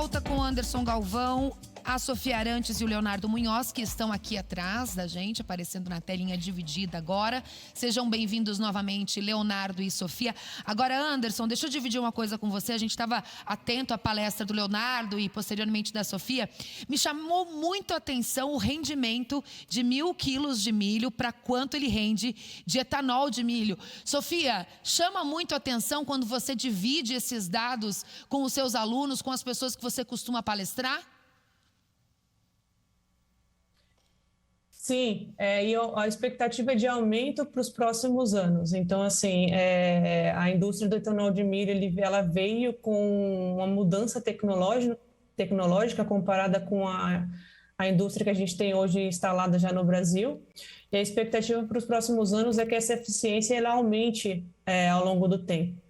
volta com o Anderson Galvão, a Sofia Arantes e o Leonardo Munhoz, que estão aqui atrás da gente, aparecendo na telinha dividida agora. Sejam bem-vindos novamente, Leonardo e Sofia. Agora, Anderson, deixa eu dividir uma coisa com você. A gente estava atento à palestra do Leonardo e posteriormente da Sofia. Me chamou muito a atenção o rendimento de 1.000 quilos de milho, para quanto ele rende de etanol de milho. Sofia, chama muito a atenção quando você divide esses dados com os seus alunos, com as pessoas que você costuma palestrar? Sim, e a expectativa é de aumento para os próximos anos. Então, assim, a indústria do etanol de milho, ela veio com uma mudança tecnológica comparada com a indústria que a gente tem hoje instalada já no Brasil. E a expectativa para os próximos anos é que essa eficiência ela aumente ao longo do tempo.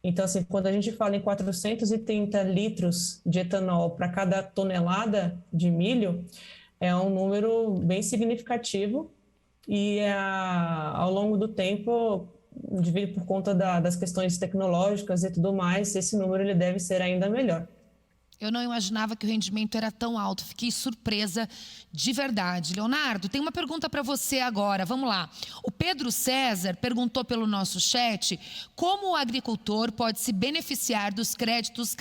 Então, assim, quando a gente fala em 430 litros de etanol para cada tonelada de milho, é um número bem significativo e ao longo do tempo, devido por conta das questões tecnológicas e tudo mais, esse número ele deve ser ainda melhor. Eu não imaginava que o rendimento era tão alto. Fiquei surpresa de verdade. Leonardo, tem uma pergunta para você agora. Vamos lá. O Pedro César perguntou pelo nosso chat como o agricultor pode se beneficiar dos créditos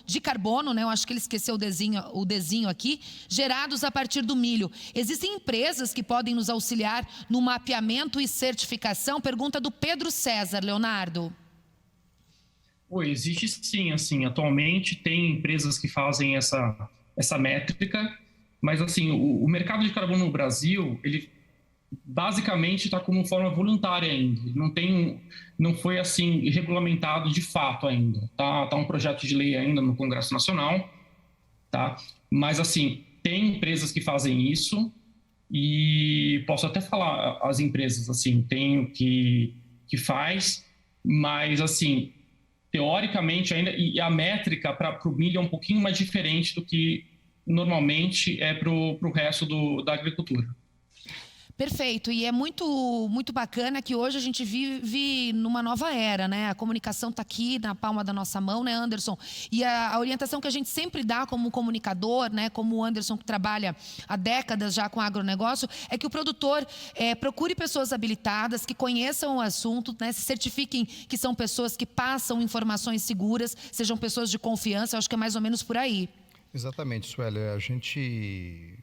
de carbono, né? Eu acho que ele esqueceu o desenho aqui, gerados a partir do milho. Existem empresas que podem nos auxiliar no mapeamento e certificação? Pergunta do Pedro César, Leonardo. Existe sim, assim, atualmente tem empresas que fazem essa métrica, mas assim, o mercado de carbono no Brasil, ele basicamente está como forma voluntária ainda, não foi assim regulamentado de fato ainda, tá um projeto de lei ainda no Congresso Nacional, tá? Mas assim, tem empresas que fazem isso e posso até falar as empresas, assim, tem o que faz, mas assim, teoricamente ainda, e a métrica para o milho é um pouquinho mais diferente do que normalmente é para o resto da agricultura. Perfeito, e é muito, muito bacana que hoje a gente vive numa nova era, né? A comunicação está aqui na palma da nossa mão, né, Anderson? E a orientação que a gente sempre dá como comunicador, né, como o Anderson que trabalha há décadas já com agronegócio, é que o produtor procure pessoas habilitadas, que conheçam o assunto, né, se certifiquem que são pessoas que passam informações seguras, sejam pessoas de confiança. Eu acho que é mais ou menos por aí. Exatamente, Sueli. A gente,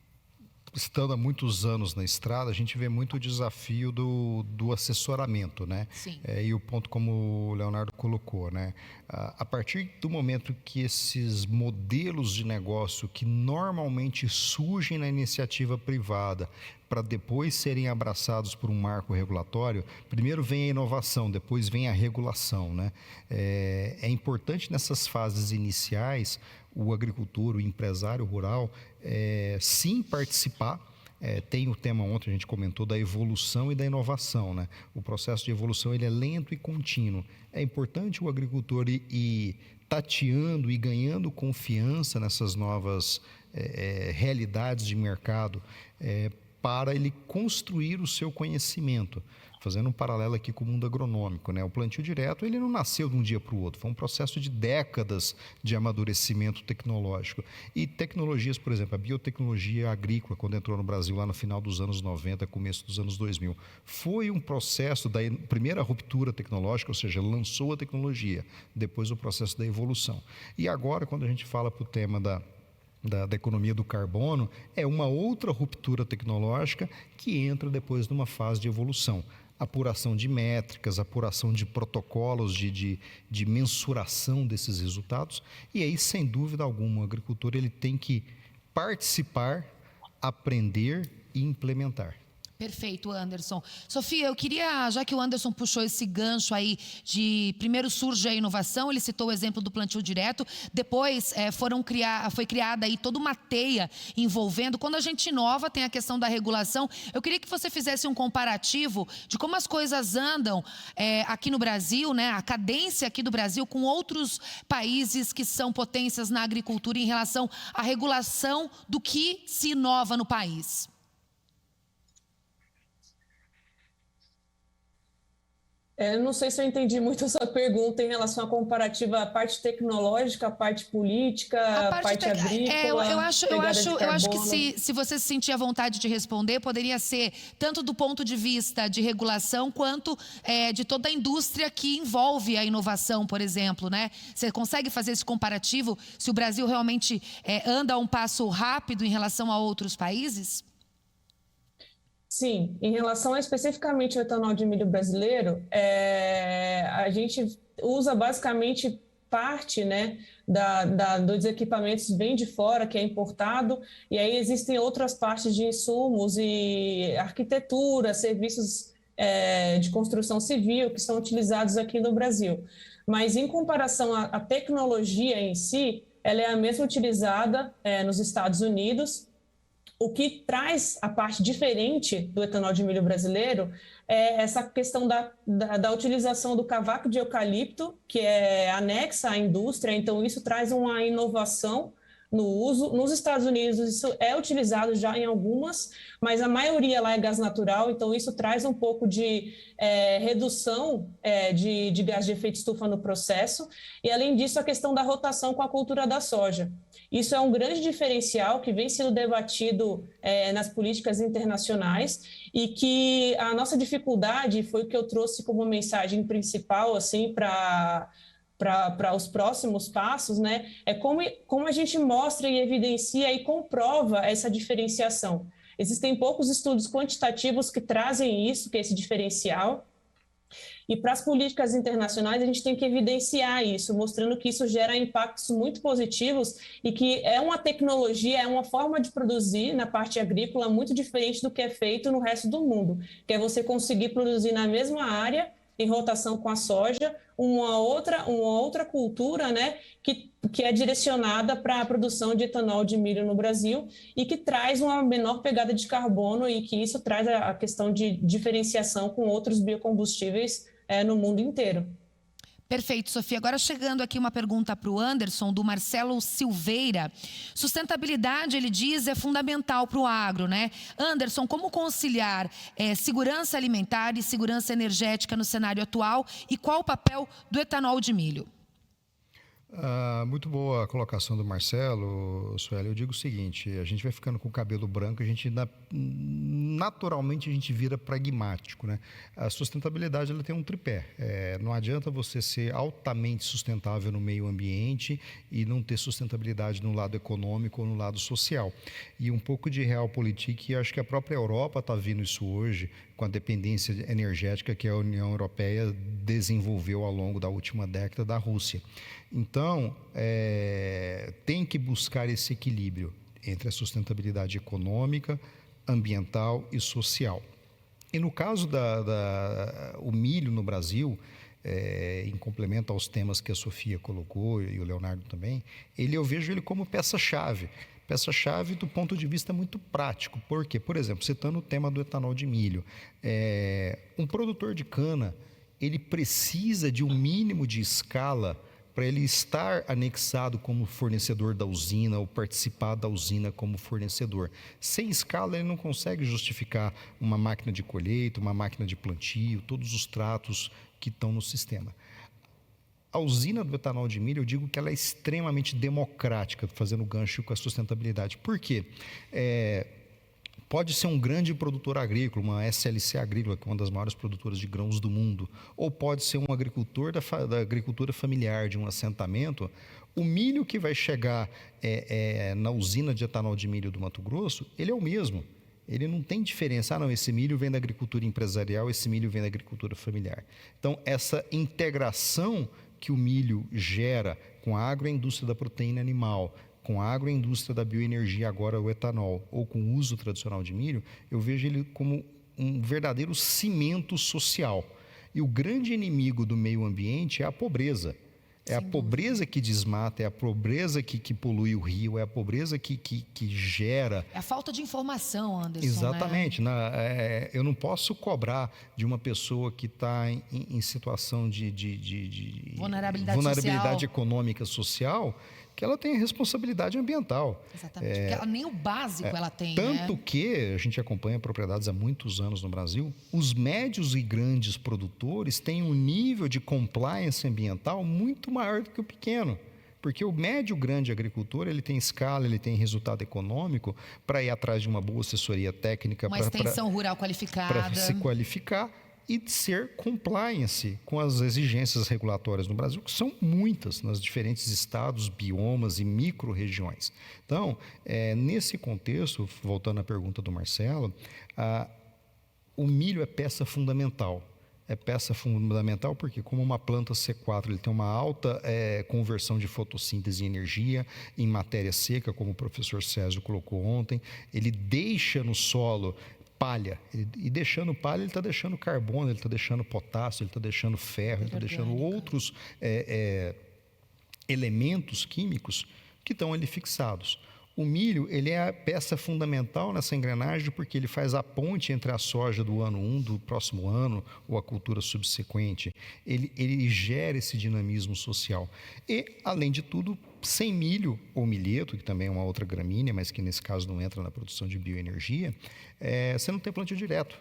estando há muitos anos na estrada, a gente vê muito o desafio do assessoramento, né? Sim. E o ponto como o Leonardo colocou, né? A partir do momento que esses modelos de negócio que normalmente surgem na iniciativa privada para depois serem abraçados por um marco regulatório, primeiro vem a inovação, depois vem a regulação, né? É importante nessas fases iniciais o agricultor, o empresário rural, sim participar. Tem o tema ontem, a gente comentou, da evolução e da inovação, né? O processo de evolução ele é lento e contínuo. É importante o agricultor ir tateando e ganhando confiança nessas novas realidades de mercado para ele construir o seu conhecimento. Fazendo um paralelo aqui com o mundo agronômico, né? O plantio direto ele não nasceu de um dia para o outro, foi um processo de décadas de amadurecimento tecnológico. E tecnologias, por exemplo, a biotecnologia agrícola, quando entrou no Brasil lá no final dos anos 90, começo dos anos 2000, foi um processo da primeira ruptura tecnológica, ou seja, lançou a tecnologia, depois o processo da evolução. E agora, quando a gente fala para o tema da economia do carbono, é uma outra ruptura tecnológica que entra depois numa fase de evolução. Apuração de métricas, apuração de protocolos de mensuração desses resultados. E aí, sem dúvida alguma, o agricultor ele tem que participar, aprender e implementar. Perfeito, Anderson. Sofia, eu queria, já que o Anderson puxou esse gancho aí de primeiro surge a inovação, ele citou o exemplo do plantio direto, depois foi criada aí toda uma teia envolvendo, quando a gente inova tem a questão da regulação. Eu queria que você fizesse um comparativo de como as coisas andam aqui no Brasil, né, a cadência aqui do Brasil com outros países que são potências na agricultura em relação à regulação do que se inova no país. Eu não sei se eu entendi muito a sua pergunta em relação à comparativa à parte tecnológica, à parte política, à parte agrícola, eu acho que se você se sentir à vontade de responder, poderia ser tanto do ponto de vista de regulação, quanto de toda a indústria que envolve a inovação, por exemplo, né? Você consegue fazer esse comparativo se o Brasil realmente anda a um passo rápido em relação a outros países? Sim, em relação especificamente ao etanol de milho brasileiro, a gente usa basicamente parte, né, dos equipamentos vem de fora, que é importado, e aí existem outras partes de insumos e arquitetura, serviços de construção civil que são utilizados aqui no Brasil. Mas em comparação à tecnologia em si, ela é a mesma utilizada nos Estados Unidos. O que traz a parte diferente do etanol de milho brasileiro é essa questão da utilização do cavaco de eucalipto, que é anexa à indústria, então isso traz uma inovação no uso. Nos Estados Unidos isso é utilizado já em algumas, mas a maioria lá é gás natural, então isso traz um pouco de redução de gás de efeito estufa no processo, e além disso a questão da rotação com a cultura da soja. Isso é um grande diferencial que vem sendo debatido nas políticas internacionais e que a nossa dificuldade foi o que eu trouxe como mensagem principal assim, para os próximos passos, né? É como a gente mostra e evidencia e comprova essa diferenciação. Existem poucos estudos quantitativos que trazem isso, que é esse diferencial. E para as políticas internacionais, a gente tem que evidenciar isso, mostrando que isso gera impactos muito positivos e que é uma tecnologia, é uma forma de produzir na parte agrícola muito diferente do que é feito no resto do mundo, que é você conseguir produzir na mesma área, em rotação com a soja, uma outra cultura, né, que é direcionada para a produção de etanol de milho no Brasil e que traz uma menor pegada de carbono e que isso traz a questão de diferenciação com outros biocombustíveis no mundo inteiro. Perfeito, Sofia. Agora chegando aqui uma pergunta para o Anderson, do Marcelo Silveira. Sustentabilidade, ele diz, é fundamental para o agro, né? Anderson, como conciliar segurança alimentar e segurança energética no cenário atual e qual o papel do etanol de milho? Muito boa a colocação do Marcelo, Sueli. Eu digo o seguinte, a gente vai ficando com o cabelo branco, naturalmente a gente vira pragmático, né? A sustentabilidade ela tem um tripé. Não adianta você ser altamente sustentável no meio ambiente e não ter sustentabilidade no lado econômico ou no lado social. E um pouco de realpolitik, acho que a própria Europa está vendo isso hoje, com a dependência energética que a União Europeia desenvolveu ao longo da última década da Rússia. Então, tem que buscar esse equilíbrio entre a sustentabilidade econômica, ambiental e social. E no caso o milho no Brasil, em complemento aos temas que a Sofia colocou e o Leonardo também, eu vejo ele como peça-chave. Peça-chave do ponto de vista muito prático. Por quê? Por exemplo, citando o tema do etanol de milho, um produtor de cana, ele precisa de um mínimo de escala para ele estar anexado como fornecedor da usina ou participar da usina como fornecedor. Sem escala, ele não consegue justificar uma máquina de colheita, uma máquina de plantio, todos os tratos que estão no sistema. A usina do etanol de milho, eu digo que ela é extremamente democrática, fazendo gancho com a sustentabilidade. Por quê? Pode ser um grande produtor agrícola, uma SLC agrícola, que é uma das maiores produtoras de grãos do mundo, ou pode ser um agricultor da agricultura familiar, de um assentamento. O milho que vai chegar na usina de etanol de milho do Mato Grosso, ele é o mesmo. Ele não tem diferença. Não, esse milho vem da agricultura empresarial, esse milho vem da agricultura familiar. Então, essa integração que o milho gera com a agroindústria da proteína animal, com a agroindústria da bioenergia, agora o etanol, ou com o uso tradicional de milho, eu vejo ele como um verdadeiro cimento social. E o grande inimigo do meio ambiente é a pobreza. É a pobreza que desmata, é a pobreza que polui o rio, é a pobreza que gera... É a falta de informação, Anderson. Exatamente. Né? Eu não posso cobrar de uma pessoa que está em situação de vulnerabilidade econômica social, que ela tenha responsabilidade ambiental. Exatamente, porque ela nem o básico ela tem. Tanto que a gente acompanha propriedades há muitos anos no Brasil, os médios e grandes produtores têm um nível de compliance ambiental muito maior do que o pequeno. Porque o médio grande agricultor, ele tem escala, ele tem resultado econômico para ir atrás de uma boa assessoria técnica. Uma extensão rural qualificada. Para se qualificar e ser compliance com as exigências regulatórias no Brasil, que são muitas, nos diferentes estados, biomas e micro-regiões. Então, nesse contexto, voltando à pergunta do Marcelo, o milho é peça fundamental. É peça fundamental porque, como uma planta C4, ele tem uma alta conversão de fotossíntese em energia, em matéria seca, como o professor Césio colocou ontem, ele deixa no solo palha, e deixando palha ele está deixando carbono, ele está deixando potássio, ele está deixando ferro, ele está deixando outros elementos químicos que estão ali fixados. O milho, ele é a peça fundamental nessa engrenagem porque ele faz a ponte entre a soja do ano 1, do próximo ano, ou a cultura subsequente. Ele gera esse dinamismo social. E, além de tudo, sem milho ou milheto, que também é uma outra gramínea, mas que nesse caso não entra na produção de bioenergia, você não tem plantio direto.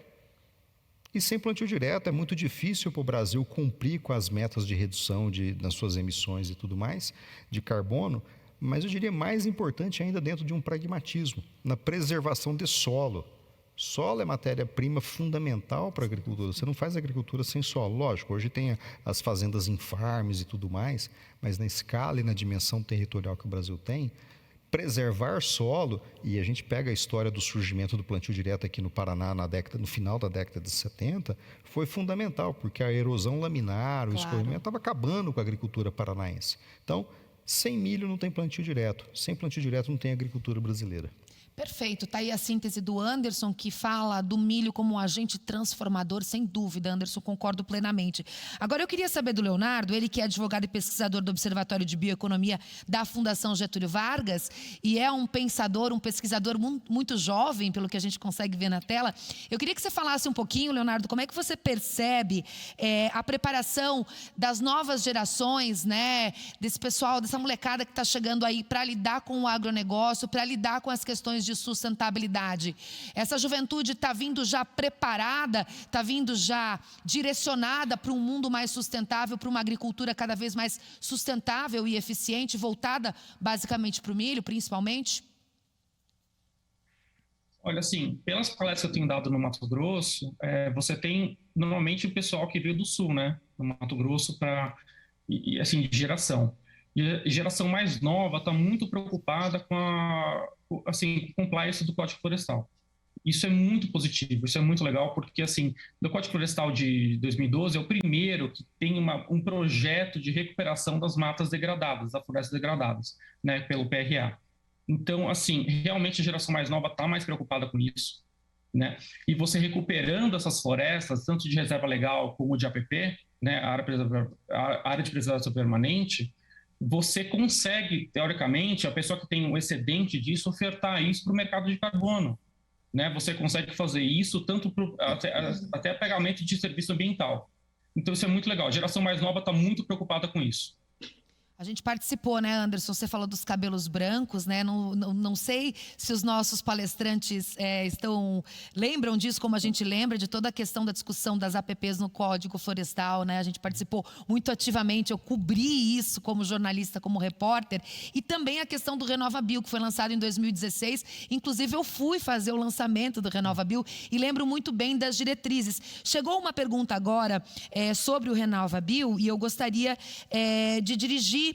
E sem plantio direto é muito difícil para o Brasil cumprir com as metas de redução das suas emissões e tudo mais, de carbono, mas eu diria mais importante ainda dentro de um pragmatismo, na preservação de solo. Solo é matéria-prima fundamental para a agricultura. Você não faz agricultura sem solo. Lógico, hoje tem as fazendas em farms e tudo mais, mas na escala e na dimensão territorial que o Brasil tem, preservar solo, e a gente pega a história do surgimento do plantio direto aqui no Paraná no final da década de 70, foi fundamental, porque a erosão laminar, o escorrimento estava acabando com a agricultura paranaense. Então, sem milho não tem plantio direto. Sem plantio direto não tem agricultura brasileira. Perfeito. Está aí a síntese do Anderson, que fala do milho como um agente transformador, sem dúvida, Anderson, concordo plenamente. Agora, eu queria saber do Leonardo, ele que é advogado e pesquisador do Observatório de Bioeconomia da Fundação Getúlio Vargas e é um pensador, um pesquisador muito jovem, pelo que a gente consegue ver na tela. Eu queria que você falasse um pouquinho, Leonardo, como é que você percebe a preparação das novas gerações, né, desse pessoal, dessa molecada que está chegando aí para lidar com o agronegócio, para lidar com as questões de sustentabilidade. Essa juventude está vindo já preparada, está vindo já direcionada para um mundo mais sustentável, para uma agricultura cada vez mais sustentável e eficiente, voltada basicamente para o milho, principalmente? Olha, assim, pelas palestras que eu tenho dado no Mato Grosso, você tem normalmente o pessoal que veio do Sul, né, no Mato Grosso, assim, de geração. E a geração mais nova está muito preocupada com o compliance do Código Florestal. Isso é muito positivo, isso é muito legal, porque assim, o Código Florestal de 2012 é o primeiro que tem um projeto de recuperação das matas degradadas, das florestas degradadas, né, pelo PRA. Então, assim, realmente a geração mais nova está mais preocupada com isso, né? E você recuperando essas florestas, tanto de reserva legal como de APP, né, a área de preservação permanente, você consegue, teoricamente, a pessoa que tem um excedente disso, ofertar isso para o mercado de carbono. Né? Você consegue fazer isso tanto até pagamento de serviço ambiental. Então, isso é muito legal. A geração mais nova está muito preocupada com isso. A gente participou, né, Anderson? Você falou dos cabelos brancos, né? Não sei se os nossos palestrantes lembram disso, como a gente lembra, de toda a questão da discussão das APPs no Código Florestal, né? A gente participou muito ativamente, eu cobri isso como jornalista, como repórter, e também a questão do RenovaBio, que foi lançado em 2016. Inclusive, eu fui fazer o lançamento do RenovaBio e lembro muito bem das diretrizes. Chegou uma pergunta agora sobre o RenovaBio e eu gostaria de dirigir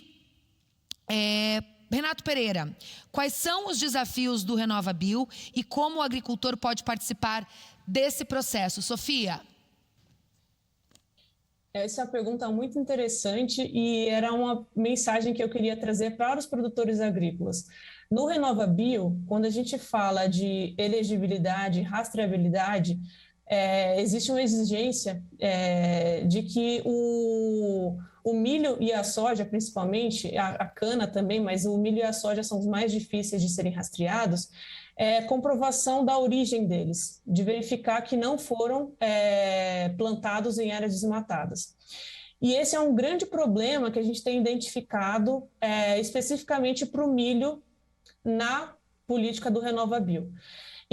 Renato Pereira, quais são os desafios do RenovaBio e como o agricultor pode participar desse processo? Sofia? Essa é uma pergunta muito interessante e era uma mensagem que eu queria trazer para os produtores agrícolas. No RenovaBio, quando a gente fala de elegibilidade, rastreabilidade, existe uma exigência de que O milho e a soja, principalmente, a cana também, mas o milho e a soja são os mais difíceis de serem rastreados, comprovação da origem deles, de verificar que não foram plantados em áreas desmatadas. E esse é um grande problema que a gente tem identificado especificamente para o milho na política do RenovaBio.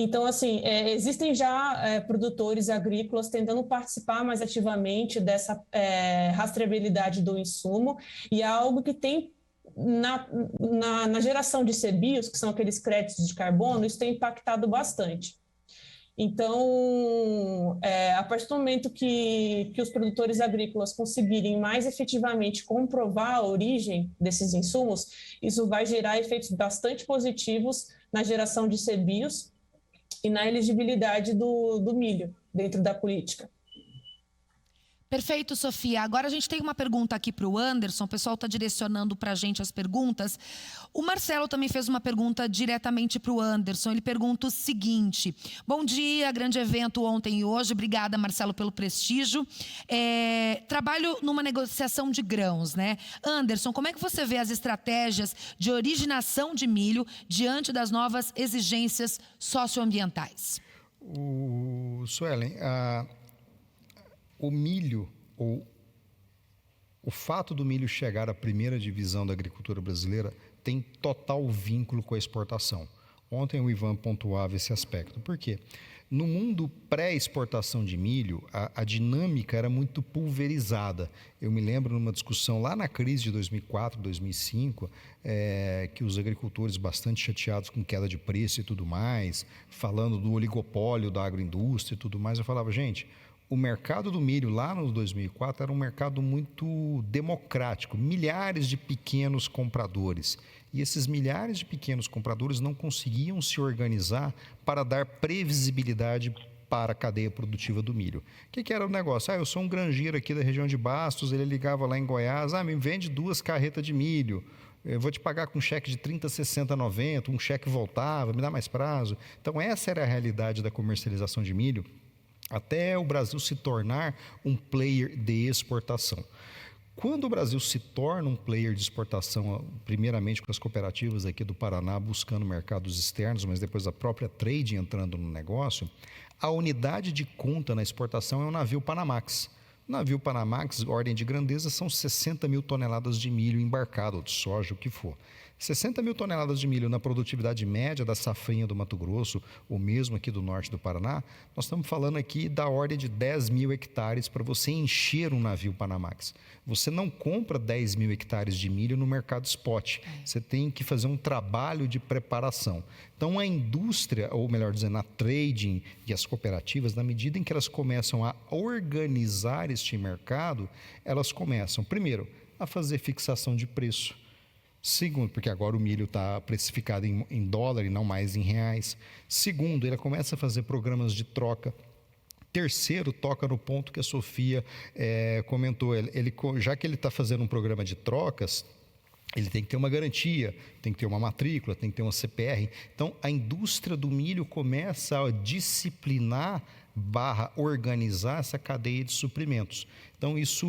Então, assim, existem já produtores agrícolas tentando participar mais ativamente dessa rastreabilidade do insumo, e é algo que tem, na geração de CBIOS, que são aqueles créditos de carbono, isso tem impactado bastante. Então, a partir do momento que os produtores agrícolas conseguirem mais efetivamente comprovar a origem desses insumos, isso vai gerar efeitos bastante positivos na geração de CBIOS e na elegibilidade do milho dentro da política. Perfeito, Sofia. Agora a gente tem uma pergunta aqui para o Anderson. O pessoal está direcionando para a gente as perguntas. O Marcelo também fez uma pergunta diretamente para o Anderson. Ele pergunta o seguinte: bom dia, grande evento ontem e hoje. Obrigada, Marcelo, pelo prestígio. Trabalho numa negociação de grãos, né? Anderson, como é que você vê as estratégias de originação de milho diante das novas exigências socioambientais? Suelen, o milho, ou o fato do milho chegar à primeira divisão da agricultura brasileira tem total vínculo com a exportação. Ontem o Ivan pontuava esse aspecto. Por quê? No mundo pré-exportação de milho, a dinâmica era muito pulverizada. Eu me lembro numa discussão lá na crise de 2004, 2005, que os agricultores bastante chateados com queda de preço e tudo mais, falando do oligopólio da agroindústria e tudo mais, eu falava, gente, o mercado do milho lá no 2004 era um mercado muito democrático, milhares de pequenos compradores. E esses milhares de pequenos compradores não conseguiam se organizar para dar previsibilidade para a cadeia produtiva do milho. O que era o negócio? Eu sou um granjeiro aqui da região de Bastos, ele ligava lá em Goiás, me vende 2 carretas de milho, eu vou te pagar com um cheque de 30, 60, 90, um cheque voltava, me dá mais prazo. Então essa era a realidade da comercialização de milho, até o Brasil se tornar um player de exportação. Quando o Brasil se torna um player de exportação, primeiramente com as cooperativas aqui do Paraná buscando mercados externos, mas depois a própria trade entrando no negócio, a unidade de conta na exportação é o navio Panamax. O navio Panamax, ordem de grandeza, são 60 mil toneladas de milho embarcado, ou de soja, o que for. 60 mil toneladas de milho na produtividade média da safrinha do Mato Grosso, ou mesmo aqui do norte do Paraná, nós estamos falando aqui da ordem de 10 mil hectares para você encher um navio Panamax. Você não compra 10 mil hectares de milho no mercado spot. Você tem que fazer um trabalho de preparação. Então, a indústria, ou melhor dizendo, a trading e as cooperativas, na medida em que elas começam a organizar este mercado, elas começam, primeiro, a fazer fixação de preço. Segundo, porque agora o milho está precificado em dólar e não mais em reais. Segundo, ele começa a fazer programas de troca. Terceiro, toca no ponto que a Sofia comentou. Já que ele está fazendo um programa de trocas, ele tem que ter uma garantia, tem que ter uma matrícula, tem que ter uma CPR. Então, a indústria do milho começa a disciplinar / organizar essa cadeia de suprimentos. Então, isso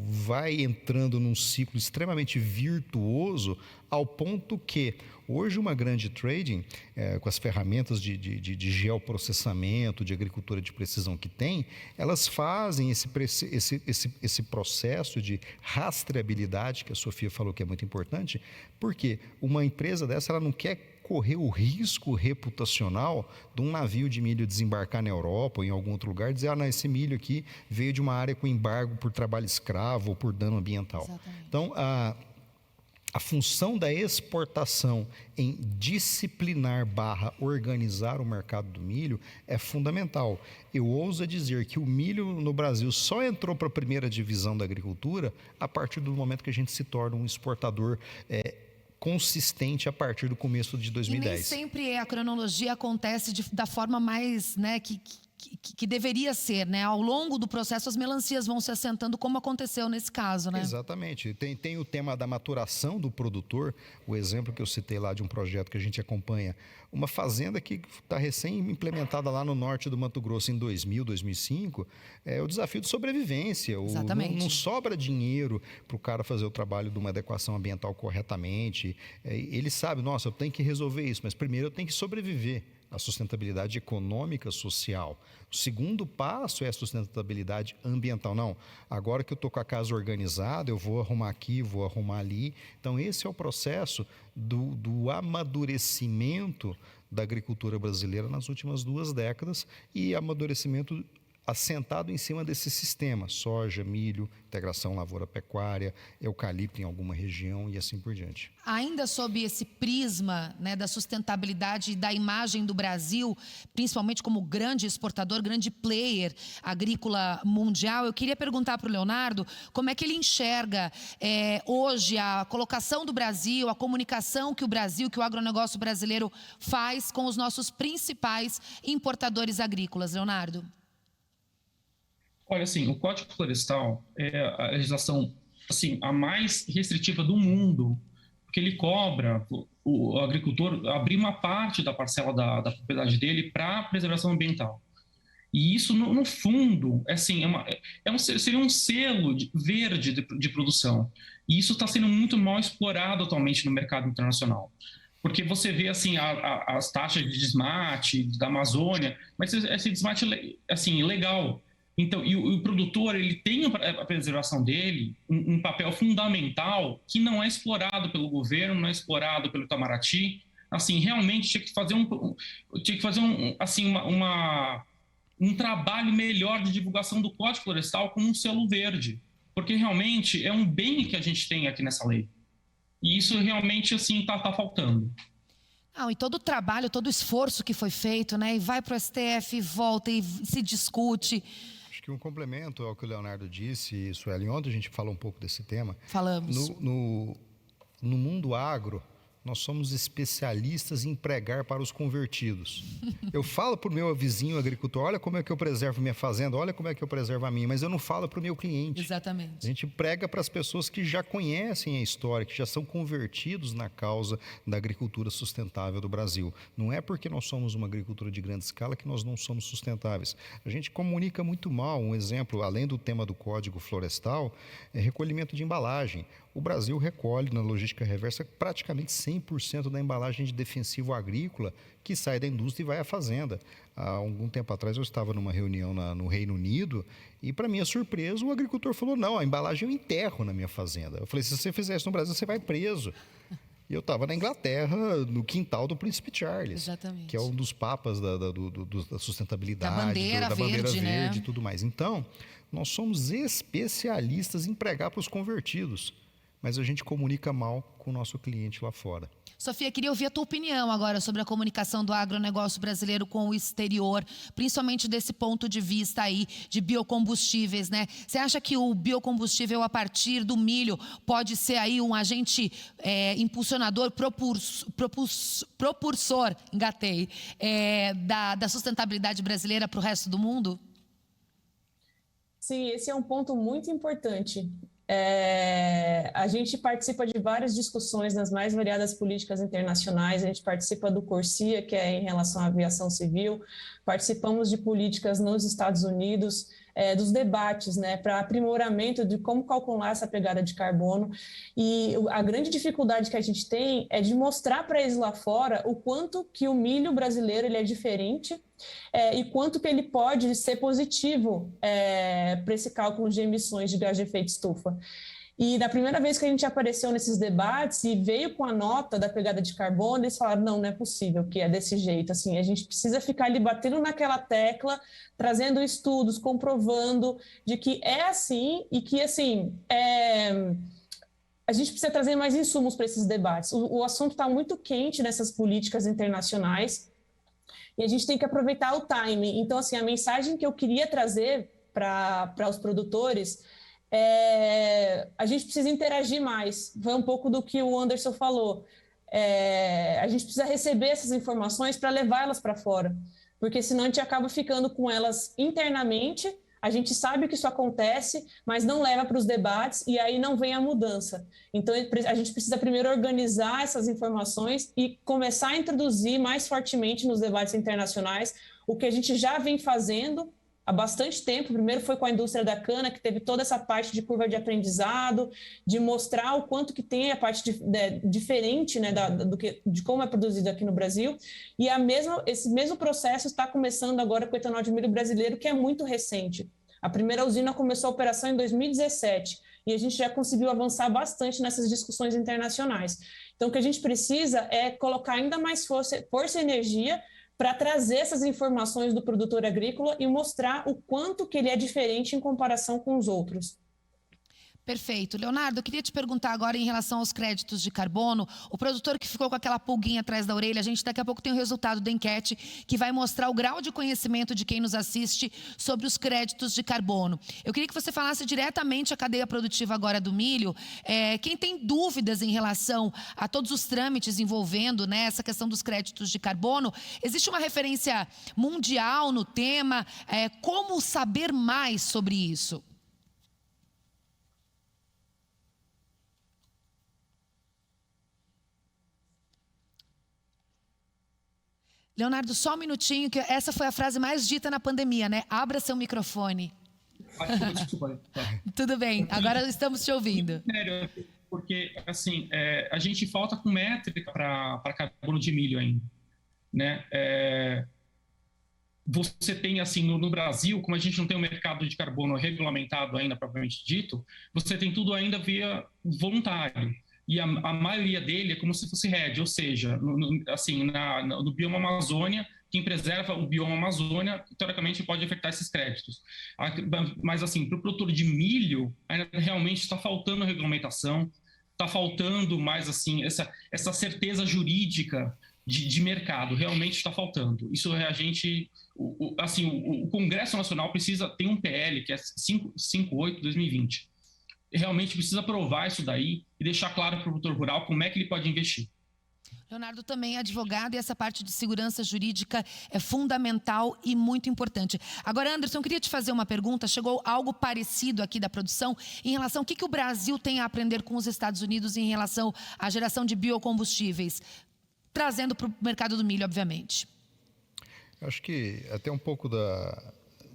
vai entrando num ciclo extremamente virtuoso, ao ponto que, hoje, uma grande trading, com as ferramentas de geoprocessamento, de agricultura de precisão que tem, elas fazem esse processo de rastreabilidade, que a Sofia falou que é muito importante, porque uma empresa dessa ela não quer correr o risco reputacional de um navio de milho desembarcar na Europa ou em algum outro lugar e dizer, não, esse milho aqui veio de uma área com embargo por trabalho escravo ou por dano ambiental. Exatamente. Então, a função da exportação em disciplinar / organizar o mercado do milho é fundamental. Eu ouso dizer que o milho no Brasil só entrou para a primeira divisão da agricultura a partir do momento que a gente se torna um exportador consistente a partir do começo de 2010. E nem sempre a cronologia acontece da forma mais, que que deveria ser, né? Ao longo do processo, as melancias vão se assentando, como aconteceu nesse caso, né? Exatamente. Tem o tema da maturação do produtor, o exemplo que eu citei lá de um projeto que a gente acompanha, uma fazenda que está recém-implementada lá no norte do Mato Grosso em 2000, 2005, é o desafio de sobrevivência. Exatamente. Não sobra dinheiro para o cara fazer o trabalho de uma adequação ambiental corretamente. Ele sabe, nossa, eu tenho que resolver isso, mas primeiro eu tenho que sobreviver. A sustentabilidade econômica, social. O segundo passo é a sustentabilidade ambiental. Não, agora que eu estou com a casa organizada, eu vou arrumar aqui, vou arrumar ali. Então, esse é o processo do amadurecimento da agricultura brasileira nas últimas 2 décadas e amadurecimento assentado em cima desse sistema, soja, milho, integração lavoura-pecuária, eucalipto em alguma região e assim por diante. Ainda sob esse prisma, né, da sustentabilidade e da imagem do Brasil, principalmente como grande exportador, grande player agrícola mundial, eu queria perguntar para o Leonardo como é que ele enxerga hoje a colocação do Brasil, a comunicação que o agronegócio brasileiro faz com os nossos principais importadores agrícolas. Leonardo? Olha, assim, o Código Florestal é a legislação assim, a mais restritiva do mundo, porque ele cobra o agricultor abrir uma parte da parcela da propriedade dele para preservação ambiental. E isso, no fundo, assim, seria um selo verde de produção. E isso está sendo muito mal explorado atualmente no mercado internacional. Porque você vê assim, as taxas de desmate da Amazônia, mas esse desmate assim, legal. Então, e o produtor, ele tem a preservação dele, um papel fundamental que não é explorado pelo governo, não é explorado pelo Itamaraty. Assim, realmente tinha que fazer um trabalho melhor de divulgação do Código Florestal como um selo verde, porque realmente é um bem que a gente tem aqui nessa lei. E isso realmente assim está faltando. E todo o trabalho, todo o esforço que foi feito, né? E vai para o STF, e volta e se discute. Acho que um complemento ao que o Leonardo disse, Sueli, ontem a gente falou um pouco desse tema. Falamos. No mundo agro, nós somos especialistas em pregar para os convertidos. Eu falo para o meu vizinho agricultor, olha como é que eu preservo minha fazenda, olha como é que eu preservo a minha, mas eu não falo para o meu cliente. Exatamente. A gente prega para as pessoas que já conhecem a história, que já são convertidos na causa da agricultura sustentável do Brasil. Não é porque nós somos uma agricultura de grande escala que nós não somos sustentáveis. A gente comunica muito mal. Um exemplo, além do tema do Código Florestal, é recolhimento de embalagem. O Brasil recolhe na logística reversa praticamente 100% da embalagem de defensivo agrícola que sai da indústria e vai à fazenda. Há algum tempo atrás eu estava numa reunião no Reino Unido e, para minha surpresa, o agricultor falou, não, a embalagem eu enterro na minha fazenda. Eu falei, se você fizer isso no Brasil, você vai preso. E eu estava na Inglaterra, no quintal do Príncipe Charles. Exatamente. Que é um dos papas da sustentabilidade, da bandeira verde, né? E tudo mais. Então, nós somos especialistas em pregar para os convertidos, mas a gente comunica mal com o nosso cliente lá fora. Sofia, queria ouvir a tua opinião agora sobre a comunicação do agronegócio brasileiro com o exterior, principalmente desse ponto de vista aí de biocombustíveis, né? Você acha que o biocombustível a partir do milho pode ser aí um agente impulsionador, propulsor, engatei, da sustentabilidade brasileira para o resto do mundo? Sim, esse é um ponto muito importante. A gente participa de várias discussões nas mais variadas políticas internacionais, a gente participa do CORSIA, que é em relação à aviação civil, participamos de políticas nos Estados Unidos, dos debates, né, para aprimoramento de como calcular essa pegada de carbono, e a grande dificuldade que a gente tem é de mostrar para eles lá fora o quanto que o milho brasileiro ele é diferente, e quanto que ele pode ser positivo para esse cálculo de emissões de gás de efeito estufa. E da primeira vez que a gente apareceu nesses debates e veio com a nota da pegada de carbono, eles falaram, não é possível que é desse jeito, assim, a gente precisa ficar ali batendo naquela tecla, trazendo estudos, comprovando de que é assim e que, assim, a gente precisa trazer mais insumos para esses debates. O assunto está muito quente nessas políticas internacionais e a gente tem que aproveitar o timing. Então, assim, a mensagem que eu queria trazer para os produtores a gente precisa interagir mais. Foi um pouco do que o Anderson falou. A gente precisa receber essas informações para levá-las para fora. porque senão a gente acaba ficando com elas internamente. A gente sabe que isso acontece, mas não leva para os debates e aí não vem a mudança. Então, a gente precisa primeiro organizar essas informações e começar a introduzir mais fortemente nos debates internacionais o que a gente já vem fazendo há bastante tempo. Primeiro foi com a indústria da cana, que teve toda essa parte de curva de aprendizado, de mostrar o quanto que tem a parte diferente, né, de como é produzido aqui no Brasil. E esse mesmo processo está começando agora com o etanol de milho brasileiro, que é muito recente. A primeira usina começou a operação em 2017 e a gente já conseguiu avançar bastante nessas discussões internacionais. Então, o que a gente precisa é colocar ainda mais força e energia para trazer essas informações do produtor agrícola e mostrar o quanto que ele é diferente em comparação com os outros. Perfeito. Leonardo, eu queria te perguntar agora em relação aos créditos de carbono. O produtor que ficou com aquela pulguinha atrás da orelha, a gente daqui a pouco tem o resultado da enquete que vai mostrar o grau de conhecimento de quem nos assiste sobre os créditos de carbono. Eu queria que você falasse diretamente a cadeia produtiva agora do milho. Quem tem dúvidas em relação a todos os trâmites envolvendo, né, essa questão dos créditos de carbono, existe uma referência mundial no tema? Como saber mais sobre isso? Leonardo, só um minutinho, que essa foi a frase mais dita na pandemia, né? Abra seu microfone. Desculpa. Tudo bem, agora estamos te ouvindo. Sério, porque, assim, a gente falta com métrica para carbono de milho ainda, né? Você tem, assim, no Brasil, como a gente não tem um mercado de carbono regulamentado ainda, propriamente dito, você tem tudo ainda via voluntário. E a maioria dele é como se fosse RED, ou seja, no bioma Amazônia, quem preserva o bioma Amazônia, teoricamente, pode afetar esses créditos. Mas, assim, para o produtor de milho, ainda realmente está faltando regulamentação, está faltando mais, assim, essa certeza jurídica de mercado, realmente está faltando. Isso a gente... o Congresso Nacional tem um PL, que é 58/2020. Realmente precisa aprovar isso daí e deixar claro para o produtor rural como é que ele pode investir. Leonardo também é advogado e essa parte de segurança jurídica é fundamental e muito importante. Agora, Anderson, eu queria te fazer uma pergunta. Chegou algo parecido aqui da produção em relação ao que o Brasil tem a aprender com os Estados Unidos em relação à geração de biocombustíveis, trazendo para o mercado do milho, obviamente. Eu acho que até um pouco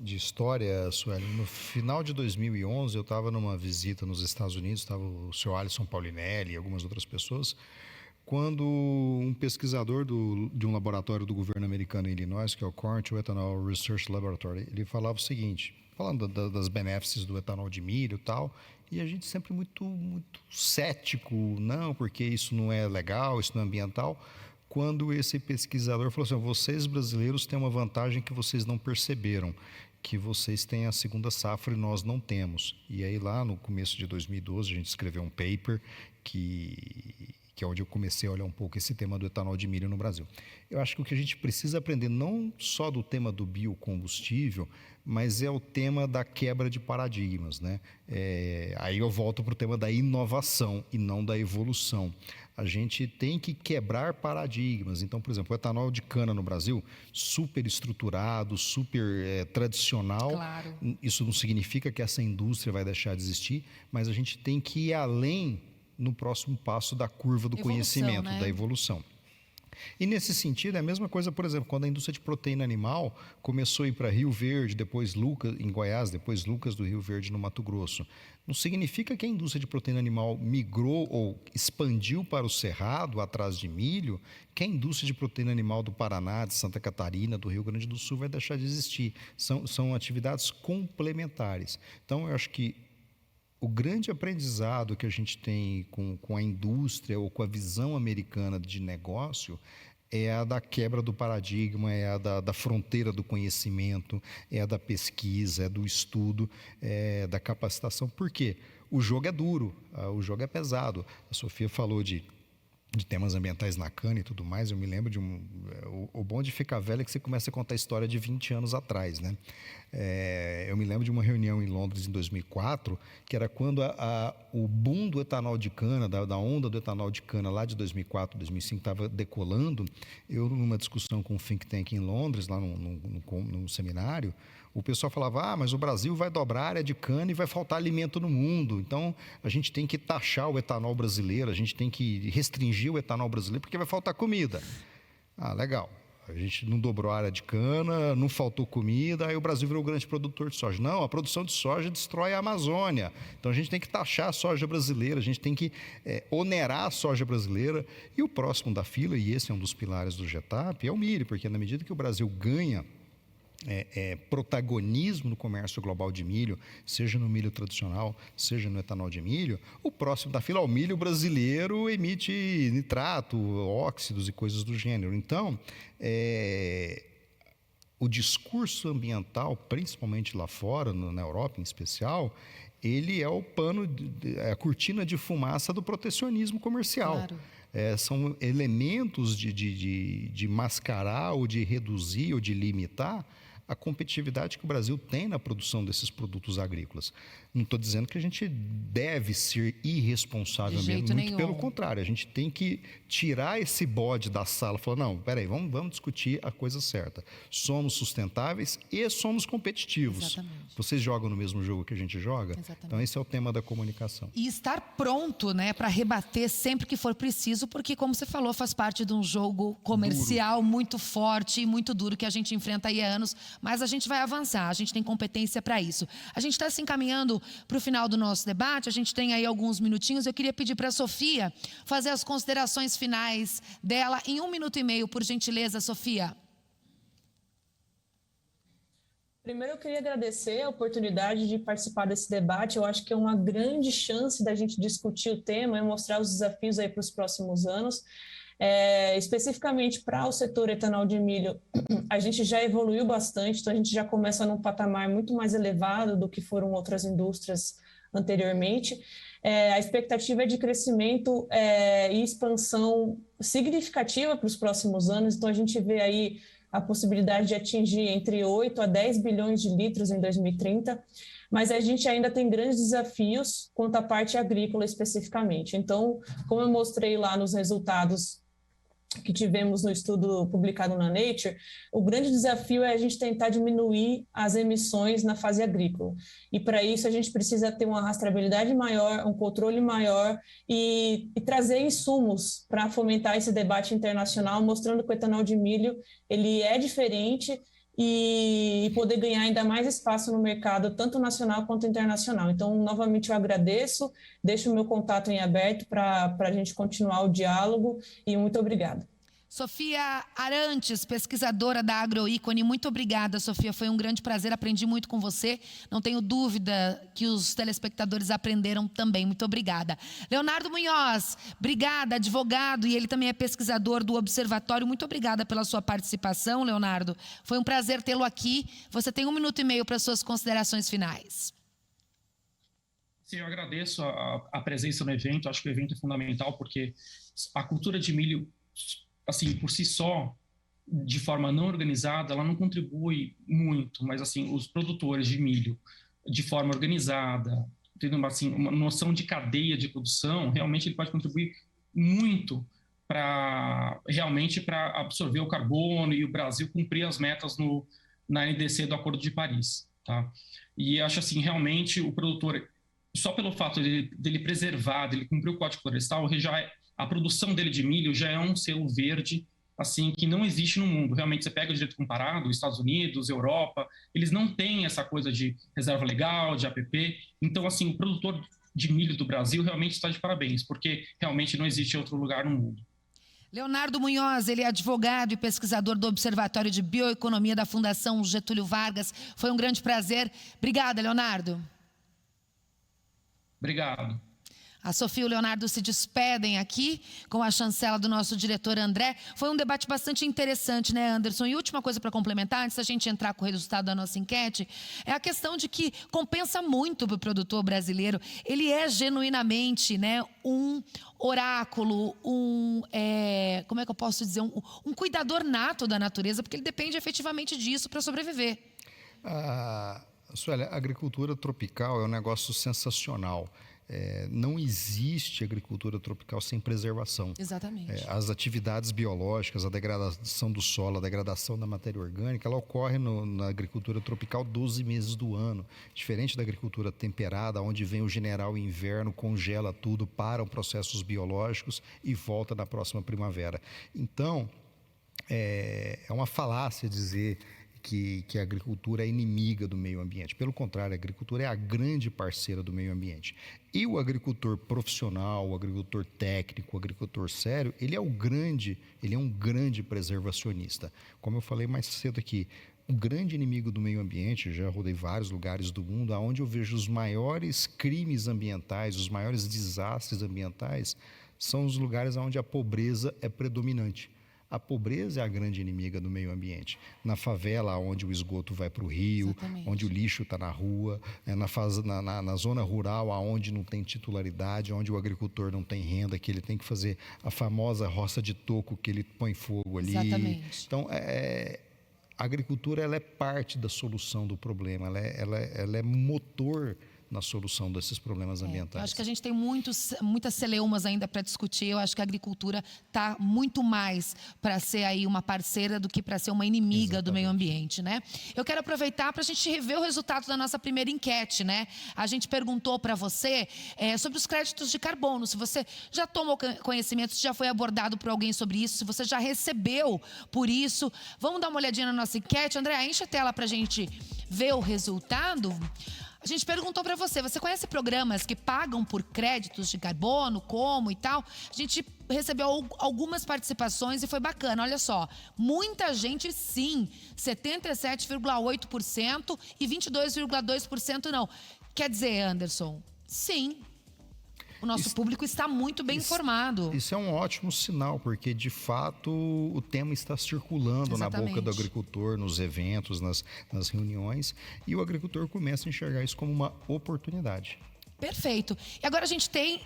de história, Sueli. No final de 2011, eu estava numa visita nos Estados Unidos, estava o Sr. Alisson Paulinelli e algumas outras pessoas, quando um pesquisador de um laboratório do governo americano em Illinois, que é o Corn to Ethanol Research Laboratory, ele falava o seguinte, falando das benéficos do etanol de milho e tal, e a gente sempre muito cético, não, porque isso não é legal, isso não é ambiental, quando esse pesquisador falou assim, vocês brasileiros têm uma vantagem que vocês não perceberam, que vocês têm a segunda safra e nós não temos. E aí lá no começo de 2012 a gente escreveu um paper que é onde eu comecei a olhar um pouco esse tema do etanol de milho no Brasil. Eu acho que o que a gente precisa aprender não só do tema do biocombustível, mas é o tema da quebra de paradigmas, né? Aí eu volto para o tema da inovação e não da evolução. A gente tem que quebrar paradigmas. Então, por exemplo, o etanol de cana no Brasil, super estruturado, super tradicional. Claro. Isso não significa que essa indústria vai deixar de existir, mas a gente tem que ir além no próximo passo da curva do conhecimento, né? Da evolução. E nesse sentido, é a mesma coisa, por exemplo, quando a indústria de proteína animal começou a ir para Rio Verde, depois Lucas, em Goiás, depois Lucas do Rio Verde, no Mato Grosso. Não significa que a indústria de proteína animal migrou ou expandiu para o Cerrado, atrás de milho, que a indústria de proteína animal do Paraná, de Santa Catarina, do Rio Grande do Sul vai deixar de existir. São atividades complementares. Então, eu acho que o grande aprendizado que a gente tem com a indústria ou com a visão americana de negócio é a da quebra do paradigma, é a da fronteira do conhecimento, é a da pesquisa, é do estudo, da capacitação. Por quê? O jogo é duro, o jogo é pesado. A Sofia falou de de temas ambientais na cana e tudo mais. Eu me lembro de o bom de ficar velho é que você começa a contar a história de 20 anos atrás, né? Eu me lembro de uma reunião em Londres em 2004, que era quando o boom do etanol de cana, da onda do etanol de cana lá de 2004, 2005 estava decolando. Eu, numa discussão com um think tank em Londres, lá num seminário, o pessoal falava, mas o Brasil vai dobrar a área de cana e vai faltar alimento no mundo. Então, a gente tem que taxar o etanol brasileiro, a gente tem que restringir o etanol brasileiro porque vai faltar comida. Legal. A gente não dobrou a área de cana, não faltou comida, aí o Brasil virou grande produtor de soja. Não, a produção de soja destrói a Amazônia. Então, a gente tem que taxar a soja brasileira, a gente tem que onerar a soja brasileira. E o próximo da fila, e esse é um dos pilares do GETAP, é o milho, porque na medida que o Brasil ganha protagonismo no comércio global de milho, seja no milho tradicional, seja no etanol de milho, o próximo da fila, o milho brasileiro emite nitrato, óxidos e coisas do gênero. Então, o discurso ambiental, principalmente lá fora, na Europa em especial, ele é a cortina de fumaça do protecionismo comercial. Claro. São elementos de mascarar ou de reduzir ou de limitar a competitividade que o Brasil tem na produção desses produtos agrícolas. Não estou dizendo que a gente deve ser irresponsável mesmo, muito pelo contrário, a gente tem que tirar esse bode da sala e falar, não, peraí, vamos discutir a coisa certa. Somos sustentáveis e somos competitivos. Exatamente. Vocês jogam no mesmo jogo que a gente joga? Exatamente. Então esse é o tema da comunicação. E estar pronto, né, para rebater sempre que for preciso, porque, como você falou, faz parte de um jogo comercial muito forte e muito duro que a gente enfrenta aí há anos, mas a gente vai avançar, a gente tem competência para isso. A gente está se encaminhando para o final do nosso debate, a gente tem aí alguns minutinhos. Eu queria pedir para a Sofia fazer as considerações finais dela em 1 minuto e meio, por gentileza, Sofia. Primeiro, eu queria agradecer a oportunidade de participar desse debate. Eu acho que é uma grande chance da gente discutir o tema e mostrar os desafios aí para os próximos anos. Especificamente para o setor etanol de milho, a gente já evoluiu bastante, então a gente já começa num patamar muito mais elevado do que foram outras indústrias anteriormente. A expectativa é de crescimento e expansão significativa para os próximos anos, então a gente vê aí a possibilidade de atingir entre 8 a 10 bilhões de litros em 2030, mas a gente ainda tem grandes desafios quanto à parte agrícola especificamente. Então, como eu mostrei lá nos resultados que tivemos no estudo publicado na Nature, o grande desafio é a gente tentar diminuir as emissões na fase agrícola. E para isso a gente precisa ter uma rastreabilidade maior, um controle maior e trazer insumos para fomentar esse debate internacional, mostrando que o etanol de milho ele é diferente e poder ganhar ainda mais espaço no mercado, tanto nacional quanto internacional. Então, novamente, eu agradeço, deixo o meu contato em aberto para a gente continuar o diálogo e muito obrigada. Sofia Arantes, pesquisadora da Agroícone, muito obrigada, Sofia, foi um grande prazer, aprendi muito com você, não tenho dúvida que os telespectadores aprenderam também, muito obrigada. Leonardo Munhoz, obrigada, advogado, e ele também é pesquisador do Observatório, muito obrigada pela sua participação, Leonardo, foi um prazer tê-lo aqui, você tem 1 minuto e meio para suas considerações finais. Sim, eu agradeço a presença no evento, acho que o evento é fundamental, porque a cultura de milho, assim, por si só, de forma não organizada, ela não contribui muito, mas, assim, os produtores de milho, de forma organizada, tendo, assim, uma noção de cadeia de produção, realmente ele pode contribuir muito realmente para absorver o carbono e o Brasil cumprir as metas na NDC do Acordo de Paris, tá? E acho, assim, realmente o produtor, só pelo fato dele preservar, dele cumprir o Código Florestal, a produção dele de milho já é um selo verde, assim, que não existe no mundo. Realmente, você pega o direito comparado, Estados Unidos, Europa, eles não têm essa coisa de reserva legal, de APP. Então, assim, o produtor de milho do Brasil realmente está de parabéns, porque realmente não existe outro lugar no mundo. Leonardo Munhoz, ele é advogado e pesquisador do Observatório de Bioeconomia da Fundação Getúlio Vargas. Foi um grande prazer. Obrigada, Leonardo. Obrigado. A Sofia e o Leonardo se despedem aqui com a chancela do nosso diretor André. Foi um debate bastante interessante, né, Anderson? E última coisa para complementar, antes da gente entrar com o resultado da nossa enquete, é a questão de que compensa muito para o produtor brasileiro. Ele é genuinamente, né, um oráculo, como é que eu posso dizer? Um cuidador nato da natureza, porque ele depende efetivamente disso para sobreviver. Sueli, a agricultura tropical é um negócio sensacional. Não existe agricultura tropical sem preservação. Exatamente. As atividades biológicas, a degradação do solo, a degradação da matéria orgânica, ela ocorre na agricultura tropical 12 meses do ano. Diferente da agricultura temperada, onde vem o general inverno, congela tudo, param processos biológicos e volta na próxima primavera. Então, é uma falácia dizer que a agricultura é inimiga do meio ambiente. Pelo contrário, a agricultura é a grande parceira do meio ambiente. E o agricultor profissional, o agricultor técnico, o agricultor sério, ele é um grande preservacionista. Como eu falei mais cedo aqui, o grande inimigo do meio ambiente, já rodei vários lugares do mundo, onde eu vejo os maiores crimes ambientais, os maiores desastres ambientais, são os lugares onde a pobreza é predominante. A pobreza é a grande inimiga do meio ambiente. Na favela, onde o esgoto vai para o rio, exatamente, onde o lixo está na rua, na zona rural, onde não tem titularidade, onde o agricultor não tem renda, que ele tem que fazer a famosa roça de toco que ele põe fogo ali. Exatamente. Então, a agricultura ela é parte da solução do problema, ela é motor na solução desses problemas ambientais. Eu acho que a gente tem muitas celeumas ainda para discutir. Eu acho que a agricultura está muito mais para ser aí uma parceira do que para ser uma inimiga, exatamente, do meio ambiente, né? Eu quero aproveitar para a gente rever o resultado da nossa primeira enquete, né? A gente perguntou para você sobre os créditos de carbono. Se você já tomou conhecimento, se já foi abordado por alguém sobre isso, se você já recebeu por isso. Vamos dar uma olhadinha na nossa enquete. André, enche a tela para a gente ver o resultado. A gente perguntou para você conhece programas que pagam por créditos de carbono, como e tal? A gente recebeu algumas participações e foi bacana, olha só. Muita gente sim, 77,8% e 22,2% não. Quer dizer, Anderson, sim. O nosso público está muito bem informado. Isso é um ótimo sinal, porque, de fato, o tema está circulando, exatamente, na boca do agricultor, nos eventos, nas reuniões, e o agricultor começa a enxergar isso como uma oportunidade. Perfeito. E agora a gente tem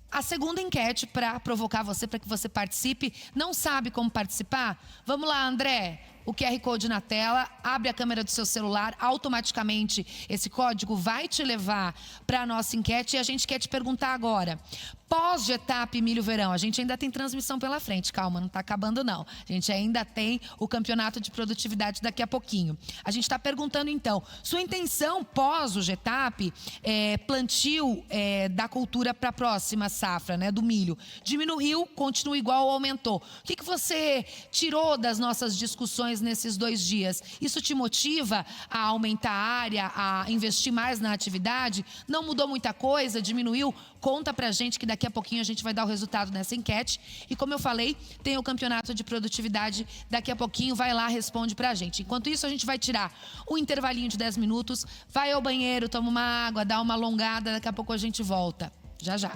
a segunda enquete para provocar você, para que você participe. Não sabe como participar? Vamos lá, André. O QR Code na tela, abre a câmera do seu celular, automaticamente esse código vai te levar para a nossa enquete e a gente quer te perguntar agora. Pós-Getap Milho Verão, a gente ainda tem transmissão pela frente, calma, não está acabando não. A gente ainda tem o campeonato de produtividade daqui a pouquinho. A gente está perguntando então, sua intenção pós o Getap, plantio da cultura para a próxima safra, né, do milho, diminuiu, continua igual ou aumentou? O que você tirou das nossas discussões nesses 2 dias? Isso te motiva a aumentar a área, a investir mais na atividade? Não mudou muita coisa? Diminuiu? Conta pra gente que daqui a pouquinho a gente vai dar o resultado nessa enquete. E como eu falei, tem o campeonato de produtividade daqui a pouquinho. Vai lá, responde pra gente. Enquanto isso, a gente vai tirar um intervalinho de 10 minutos. Vai ao banheiro, toma uma água, dá uma alongada. Daqui a pouco a gente volta. Já, já.